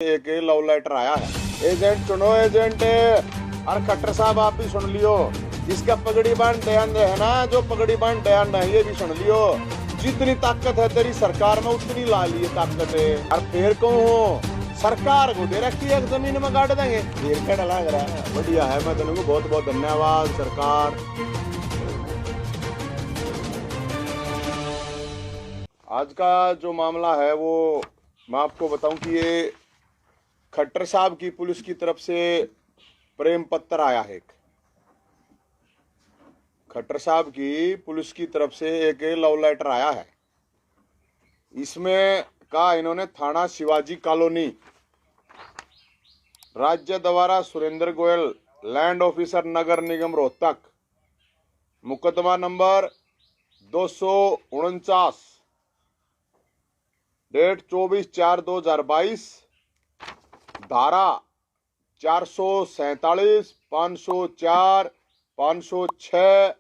एक love letter आया है। एजेंट सुनो एजेंट। और खट्टर साहब आप भी सुन लियो। इसका पगड़ी बांध ध्यान है ना, जो पगड़ी बांध ध्यान है ये भी सुन लियो। जितनी ताकत है तेरी सरकार में उतनी ला लिए ताकत है। और फिर कहूँ सरकार को दे रखी है जमीन में गाड़ देंगे। फिर क्या लग रहा है बढ़िया है। मैं तुमको बहुत बहुत धन्यवाद सरकार। आज का जो मामला है वो मैं आपको बताऊं कि ये खट्टर साहब की पुलिस की तरफ से प्रेम पत्र आया है। खट्टर साहब की पुलिस की तरफ से एक लव लेटर आया है। इसमें कहा इन्होंने थाना शिवाजी कॉलोनी, राज्य द्वारा सुरेंद्र गोयल, लैंड ऑफिसर नगर निगम रोहतक, मुकदमा नंबर 249, डेट 24/4/2022, धारा 447, 504, 506,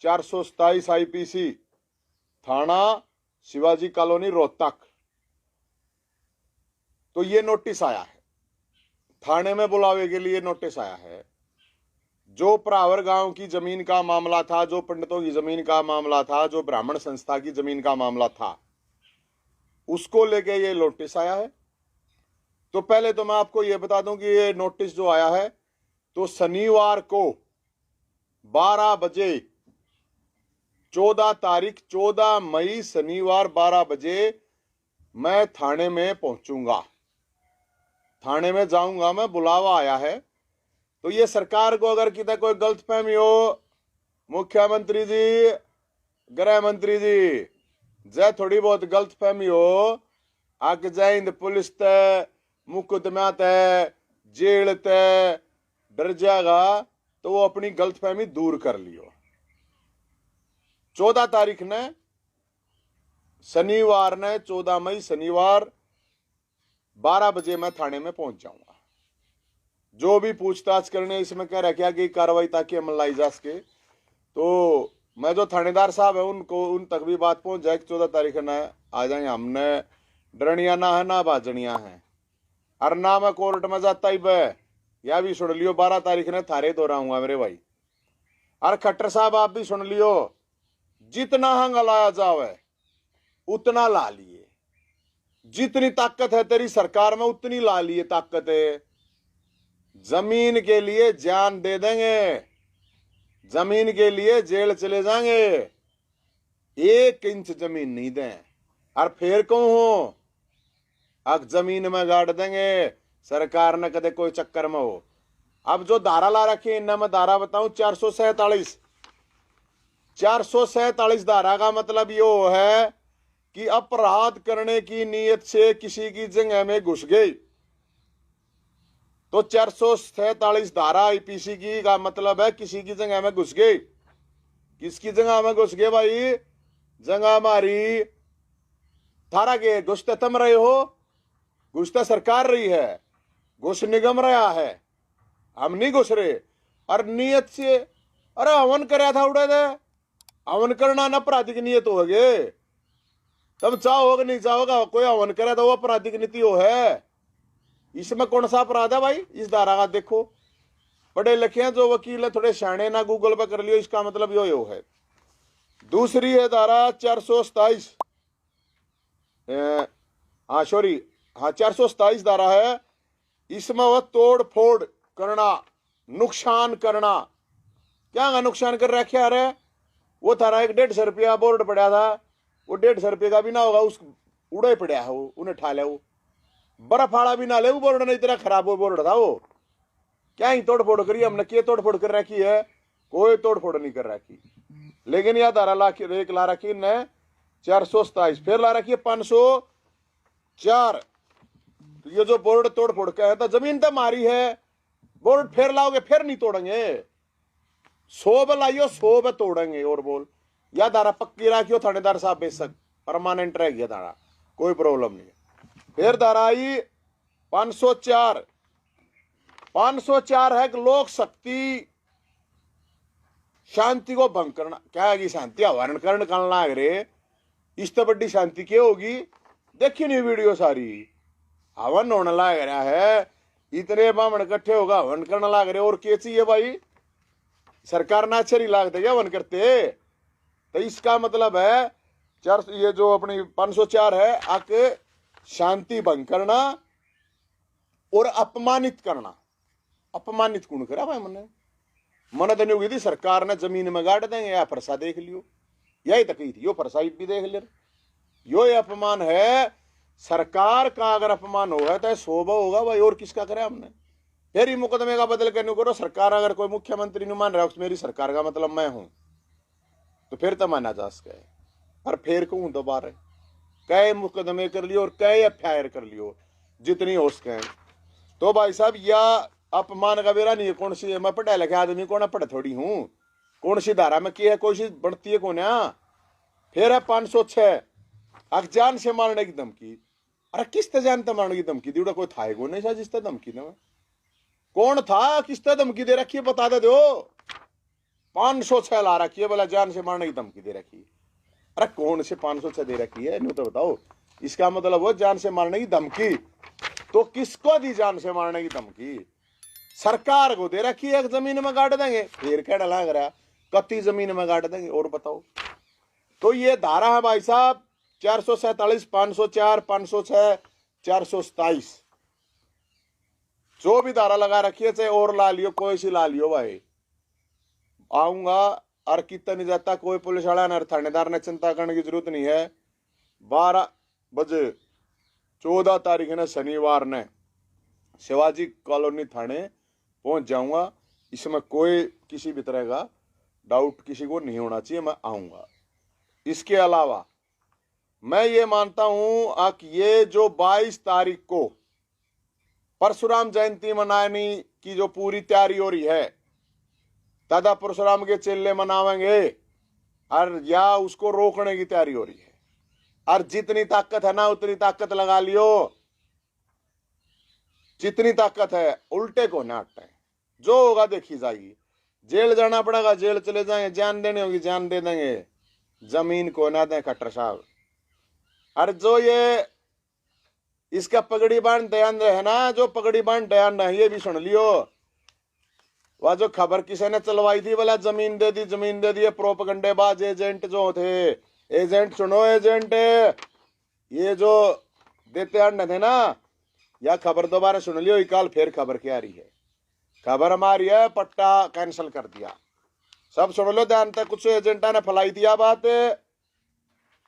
427 आईपीसी, थाना शिवाजी कॉलोनी रोहतक। तो ये नोटिस आया है, थाने में बुलावे के लिए नोटिस आया है। जो प्रावर गांव की जमीन का मामला था, जो पंडितों की जमीन का मामला था, जो ब्राह्मण संस्था की जमीन का मामला था, उसको लेके ये नोटिस आया है। तो पहले तो मैं आपको ये बता दूं कि ये नोटिस जो आया है तो शनिवार को 12 बजे 14 तारीख 14 मई शनिवार 12 बजे मैं थाने में पहुंचूंगा, थाने में जाऊंगा मैं। बुलावा आया है। तो ये सरकार को अगर कितना कोई गलतफहमी हो, मुख्यमंत्री जी, गृह मंत्री जी, जय थोड़ी बहुत गलतफहमी हो, आके जय हिंद पुलिस ते मुकदमा ते जेल ते डर जाएगा, तो वो अपनी गलतफहमी दूर कर लियो। 14 तारीख ने शनिवार ने 14 मई शनिवार 12 बजे मैं थाने में पहुंच जाऊंगा। जो भी पूछताछ करने इसमें क्या रखा कि कार्रवाई ताकि अमल लाई जा सके, तो मैं जो थानेदार साहब है उनको उन तक भी बात पहुंच जाए कि 14 तारीख ने आ जाएंगे। हमने डरनिया ना है ना बाजनिया है, और ना मैं कोर्ट में जाता ही बे। या भी सुन लियो 12 तारीख ने थारे तो रहूंगा मेरे भाई। और खट्टर साहब आप भी सुन लियो, जितना हंग लाया जावे उतना ला लिए। जितनी ताकत है तेरी सरकार में उतनी ला लिए ताकत है। जमीन के लिए जान दे देंगे, जमीन के लिए जेल चले जाएंगे, 1 इंच जमीन नहीं दें। और फिर कहूं अब जमीन में गाड़ देंगे सरकार ने कदे कोई चक्कर में हो। अब जो धारा ला रखी इनमें मैं धारा बताऊं 447 धारा का मतलब यो है कि अपराध करने की नीयत से किसी की जगह में घुस गई तो 447 धारा आईपीसी की का मतलब है किसी की जगह में घुस गई। किसकी जगह में घुस गए भाई? जगह हमारी थारा के घुसते तुम रहे हो, घुसता सरकार रही है, घुस निगम रहा है, हम नहीं घुस रहे। और नियत से अरे हवन कराया था उड़े दे, हवन करना न आपराधिक नियत हो गए। तब चाहोगे नहीं चाहोगा, कोई हवन करे तो वो आपराधिक नीति हो है। इसमें कौन सा अपराध है भाई? इस धारा का देखो, पढ़े लिखे हैं जो वकील है थोड़े शाणे ना, गूगल पर कर लियो। इसका मतलब यो है। दूसरी है धारा 427, हाँ सॉरी, हाँ 427 धारा है। इसमें वह तोड़ फोड़ करना, नुकसान करना। क्या नुकसान कर रखा है? वो थारा एक 150 रुपया बोर्ड पड़ा था, वो 150 रुपये का भी ना होगा, उस उड़े पड़ा है वो, उन्हें ठा ले। वो बर्फ वाला भी ना ले, वो बोर्ड नहीं, इतना खराब वो बोर्ड था वो। क्या ही तोड़ फोड़ करी हमने? क्या तोड़ फोड़ कर रखी है? कोई तोड़ फोड़ नहीं कर रखी। लेकिन यह धारा ला रखी ने 427, फिर ला रखी है 504। तो ये जो बोर्ड तोड़ फोड़ का है तो जमीन तो मारी है, बोर्ड फिर लाओगे फिर नहीं तोड़ेंगे। 100 लाइयो 100 तोड़ेंगे। और बोल या धारा पक्की रखियो थानेदार साहब, बेशक परमानेंट रह गया धारा, कोई प्रॉब्लम नहीं। फिर धारा आई 504। 504 है कि लोक शक्ति शांति को भंग करना। क्या है कि शांति हवन करण करना है रे, इस तो बड़ी शांति क्या होगी? देखी नहीं वीडियो सारी, हवन होने लग रहा है, इतने बामण इकट्ठे होगा हवन करने लग रहे, और क्या चाहिए भाई? सरकार ना अच्छे नहीं लागते क्या हवन करते? तो इसका मतलब है ये जो अपनी 504 है, आके शांति भंग करना और अपमानित करना। अपमानित कौन करा भाई? मन तो नहीं होगी थी सरकार ने जमीन में गाड़ देंगे, या फरसा देख लियो, यही तक थी, यो फरसा भी देख ले। यो ये अपमान है सरकार का। अगर अपमान होगा तो शोभा होगा भाई, और किसका करे हमने? फिर ही मुकदमे का बदल करने करो। सरकार अगर कोई मुख्यमंत्री नहीं मान रहा है, मेरी सरकार का मतलब मैं हूं, तो फिर तो माना जा सके। और फिर कहूं दोबारा कई मुकदमे कर लियो और कई एफआईआर कर लियो, जितनी हो सके। तो भाई साहब, या अपमान का बेरा नहीं है। कौन सी मैं पढ़ा लिखा आदमी कौन पढ़ थोड़ी हूं, कौन सी धारा में की है, कोई सी बढ़ती है कौन है? फिर है 506 जान से मारने की धमकी। अरे किस तरह जानते मारने की धमकी दी? कोई था को नहीं जिस तरह धमकी ने कौन था, किस तरह धमकी दे रखी है बता दे दो। 506 ला रखी है बोला जान से मारने की धमकी दे रखी है। अरे कौन से 506 दे रखी है नहीं तो बताओ। इसका मतलब वो जान से मारने की धमकी, तो किसको दी जान से मारने की धमकी? सरकार को दे रखी है, जमीन में गाड़ देंगे। फिर क्या डला रहा, कत्ती जमीन में गाड़ देंगे, और बताओ। तो ये धारा है भाई साहब 447, 504, 506, 427, जो भी धारा लगा रखी है, चाहे और ला लियो, कोई सी ला लियो भाई। आऊंगा और कितना नहीं जाता कोई पुलिस वाला न थानेदार ने चिंता करने की जरूरत नहीं है। 12 बजे 14 तारीख ने शनिवार ने शिवाजी कॉलोनी थाने पहुंच जाऊंगा। इसमें कोई किसी भी तरह का डाउट किसी को नहीं होना चाहिए, मैं आऊंगा। इसके अलावा मैं ये मानता हूं कि ये जो 22 तारीख को परशुराम जयंती मनाने की जो पूरी तैयारी हो रही है, दादा परशुराम के चेले मनावेंगे और या उसको रोकने की तैयारी हो रही है। और जितनी ताकत है ना उतनी ताकत लगा लियो, जितनी ताकत है। उल्टे को ना हटे, जो होगा देखी जाएगी। जेल जाना पड़ेगा जेल चले जाएंगे, जान देनी होगी जान दे देंगे, जमीन को ना दें खट्टर साहब। और जो ये इसका पगड़ी बांध ध्यान है ना, जो पगड़ी बांध ध्यान है, ये भी सुन लियो। वह जो खबर किसी ने चलवाई थी बोला जमीन दे दी जमीन दे दी, प्रोपगंडेबाज एजेंट जो थे, एजेंट सुनो एजेंट, ये जो देते अंडे थे ना, या खबर दोबारा सुन लियो। कल फिर खबर क्या आ रही है? खबर हमारी है पट्टा कैंसिल कर दिया। सब सुन लो ध्यान तक। कुछ एजेंटा ने फैलाई दिया बात,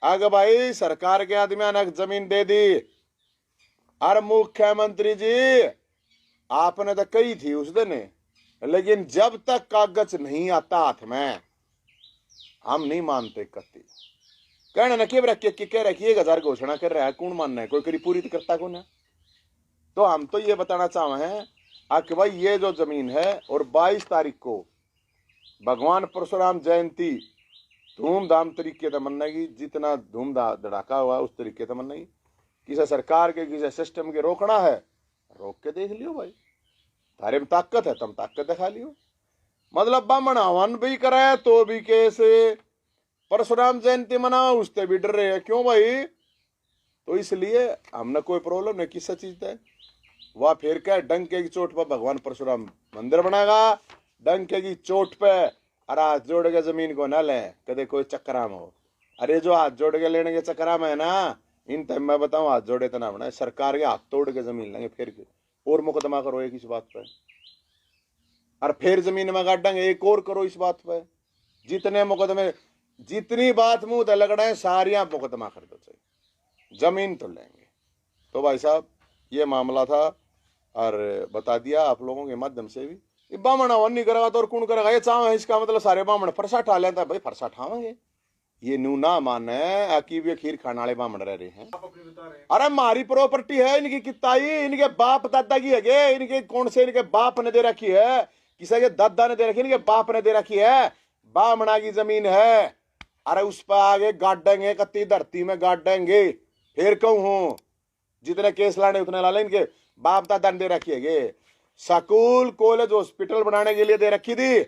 आगे भाई सरकार के आदमी ने जमीन दे दी। अरे मुख्यमंत्री जी आपने तो कही थी उस दिन, लेकिन जब तक कागज नहीं आता हाथ में हम नहीं मानते कत्ती। कहने न के कह रखी 1000 घोषणा कर रहा है, कौन मानना है? कोई करी पूरी तो करता कौन है? तो हम तो ये बताना चाहे हैं कि भाई ये जो जमीन है, और 22 तारीख को भगवान परशुराम जयंती धूमधाम तरीके से मनाएगी, जितना धूम धड़ाका हुआ उस तरीके से मनाएगी। किसी सरकार के किसी सिस्टम के रोकना है, रोक के देख लियो भाई। थारे में ताकत है तुम ताकत दिखा लियो। मतलब बामण हवन भी करे तो भी कैसे, परशुराम जयंती मनाओ उससे भी डर रहे हैं, क्यों भाई? तो इसलिए हमने कोई प्रॉब्लम नहीं किसी चीज है। वह फिर क्या डंके की चोट पर भगवान परशुराम मंदिर बनाएगा, डंके की चोट पे। अरे हाथ जोड़ के जमीन को ना ले कदे कोई चक्कराम हो। अरे जो हाथ जोड़ के लेने के चक्कराम है ना, इन टाइम मैं बताऊं हाथ जोड़े तो ना बनाए, सरकार के हाथ तोड़ के जमीन लेंगे फिर और मुकदमा करो एक इस बात पे, और फिर जमीन में गाड़ेंगे एक और करो इस बात पे। जितने मुकदमे जितनी बात मुंह दे लगड़े सारियां मुकदमा कर दो, चाहिए जमीन तो लेंगे। तो भाई साहब ये मामला था और बता दिया आप लोगों के माध्यम से भी। बामण हवन नहीं करेगा तो और कौन करेगा? ये चाहे इसका मतलब सारे बामण फरसा ठा लेता है। भाई फरसा ठावेंगे ये नू ना माने कि वे खीर खाने वाले बामण रह रहे हैं। अरे मारी प्रॉपर्टी है इनकी किताई, इनके बाप दादा की है, इनके कौन से इनके बाप ने दे रखी है, किसी के दादा ने दे रखी है, इनके बाप ने दे रखी है। बामणा की जमीन है, अरे उस पर आगे गाड़ेंगे, कत्ती धरती में गाड़ेंगे। फिर कहूं जितने केस लाने उतने ला ले, इनके बाप दादा ने दे रखी है। स्कूल कॉलेज हॉस्पिटल बनाने के लिए दे रखी थी,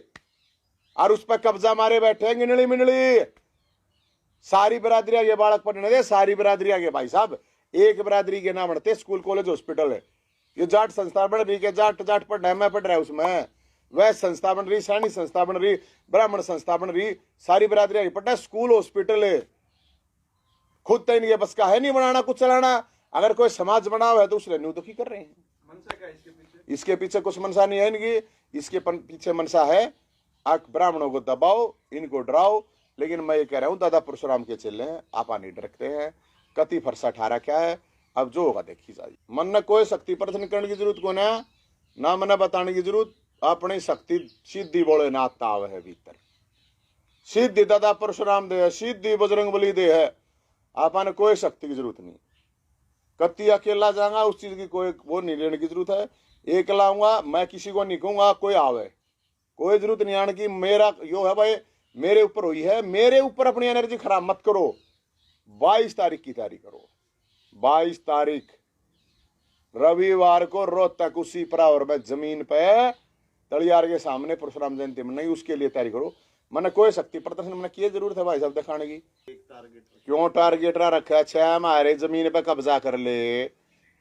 और उस पर कब्जा मारे बैठे गिनली मिनली। सारी बरादरी आगे बालक पढ़ने दे, सारी बरादरी आगे भाई साहब एक बरादरी के ना बनते स्कूल कॉलेज हॉस्पिटल है। ये जाट संस्था बन रही, के जाट जाट पढ़ रहा है, मैं पढ़ रहा है उसमें, वह संस्था बन रही, सैनिक संस्था बन रही, ब्राह्मण संस्था बन रही, सारी बरादरी पढ़ा, स्कूल हॉस्पिटल है। खुद तो इनके बस का है नहीं बनाना कुछ चलाना। अगर कोई समाज बना हुआ है तो उसने न्यू दुखी कर रहे हैं। मनसा का इसके पीछे कुछ मनसा नहीं है इनकी, इसके पीछे मनसा है ब्राह्मणों को दबाओ, इनको डराओ। लेकिन मैं ये कह रहा हूँ दादा परशुराम के चेले हैं, आपा नहीं डरते हैं, कति फरसा ठारा क्या है, अब जो होगा देखी जाए। मन ने कोई शक्ति प्रदर्शन करने की जरूरत को ना मन बताने की जरूरत, अपनी शक्ति सिद्धि बोले ना ताव है भीतर, सिद्धि दादा परशुराम दे है, सिद्धि बजरंग बली दे है, आपा ने कोई शक्ति की जरूरत नहीं। कति अकेला जाऊंगा उस चीज की कोई वो नहीं लेने की जरूरत है। एक लाऊंगा मैं, किसी को नहीं कहूंगा कोई आवे, कोई जरूरत नहीं आने की। मेरा यो है भाई, मेरे ऊपर हुई है, मेरे ऊपर अपनी एनर्जी खराब मत करो। 22 तारीख की तैयारी करो, 22 तारीख रविवार को रोहतक उसी प्रावर में जमीन पे तलियार के सामने परशुराम जयंती मनाई, उसके लिए तैयारी करो। मैंने कोई शक्ति प्रदर्शन मैंने की जरूरत है भाई साहब दिखाने की? क्यों टारगेट रखा? अच्छा हमारे जमीन पे कब्जा कर ले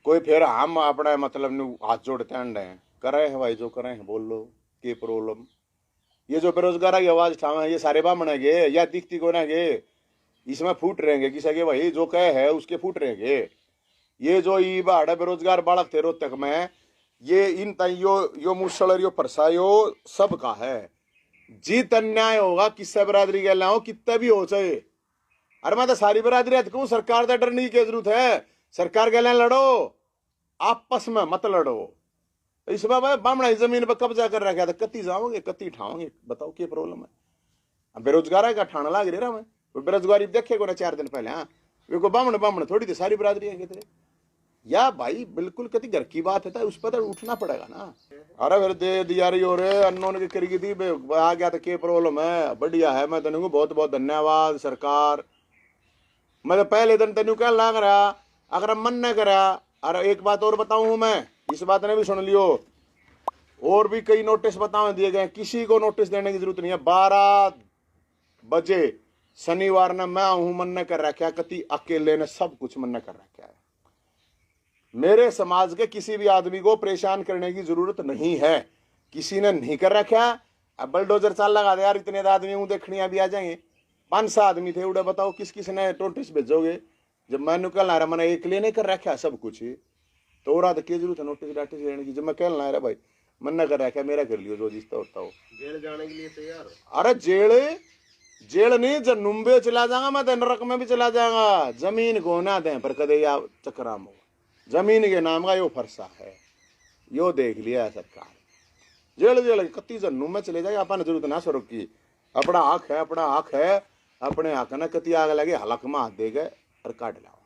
कोई, फिर हम अपना मतलब हाथ जोड़ते हैं करे हैं भाई, जो करे हैं बोल लो के प्रॉब्लम। ये जो बेरोजगार की आवाज उठावे ये सारे बामण है या दिखती को ना गे, इसमें फूट रहेंगे किसा के भाई, जो कहे है उसके फूट रहेंगे। ये जो ई बाड़ा बेरोजगार बालक थे रोहतक में, ये इन यो मुसलर यो फरसा यो सबका है। जीत अन्याय होगा किससे बरादरी के लाओ कितने भी हो चाहे। अरे मैं तो सारी बरादरी कहूं, सरकार का डरने की जरूरत है, सरकार के लिए लड़ो, आपस में मत लड़ो। इस बार बामणा जमीन पर कब्जा कर रखा था, कति जाओगे कति ठाओगे, बताओ क्या प्रॉब्लम है? बेरोजगार का ठाना लाग रहा मैं, बेरोजगारी देखे को ना 4 दिन पहले। हाँ को बामण थोड़ी थी, सारी बरादरी है कितने या भाई, बिल्कुल कति घर की बात है, उस पर तो उठना पड़ेगा ना। अरे फिर दे दिया रही हो रे अननोन की करी थी, आ गया तो क्या प्रॉब्लम है? बढ़िया है, मैं तेन बहुत बहुत धन्यवाद सरकार। मैं तो पहले दिन तेन क्या लाग रहा, अगर मन न करा। अरे एक बात और बताऊं मैं, इस बात ने भी सुन लियो, और भी कई नोटिस बताओ दिए गए, किसी को नोटिस देने की जरूरत नहीं है। 12 बजे शनिवार ने मैं हूं, मन ने कर रखा, कति अकेले ने सब कुछ मन ने कर रखा है। मेरे समाज के किसी भी आदमी को परेशान करने की जरूरत नहीं है, किसी ने नहीं कर रखा। अब बलडोजर चाल लगा दे यार, इतने आदमी हूं देखने भी आ जाएंगे। 5-6 आदमी थे उड़े, बताओ किस किस ने नोटिस भेजोगे? जब मैंने कहना रहा मैंने एक लिए नहीं कर रखा सब कुछ, तो और की जरूरत है नोटिस डाटिस लेने की? जब मैं कहना रहा भाई मन न कर रखा, मेरा कर लियो जो जिसता होता हो। जेल जाने के लिए तैयार? अरे जेल नहीं, जन्नुम्बे चला जाऊंगा मैं, तो नरक में भी चला जाऊंगा। जमीन को ना दें पर कदे या चक्राम हो, जमीन के नाम का यो फरसा है, यो देख लिया है सरकार। जेल कत्ती जन्नू में चले जाए, अपन जरूरत ना स्वरूप की। अपना हक है, अपना हक है, अपने हक न कति आग लगे हलक में हाथ दे गए और काट लाओ।